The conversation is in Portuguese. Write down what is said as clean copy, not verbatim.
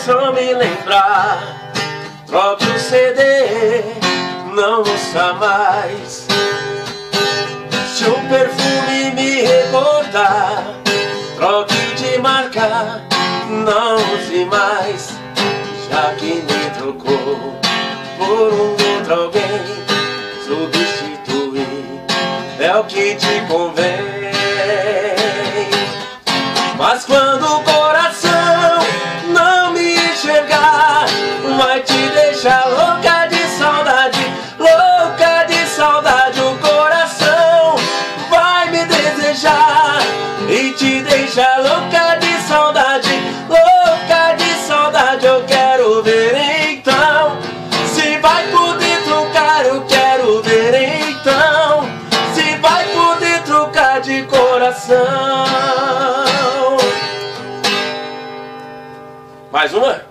só me lembrar. Troque o CD, não ouça mais. Se o perfume me recordar, troque de marca, não use mais. Já que me trocou por um outro alguém, substituir é o que te convém. Mas quando o coração não me enxergar, vai te deixar louca de saudade, louca de saudade. O coração vai me desejar e te deixar louca de saudade, louca de saudade. Eu quero ver então se vai poder trocar, eu quero ver então se vai poder trocar de coração. Mais uma?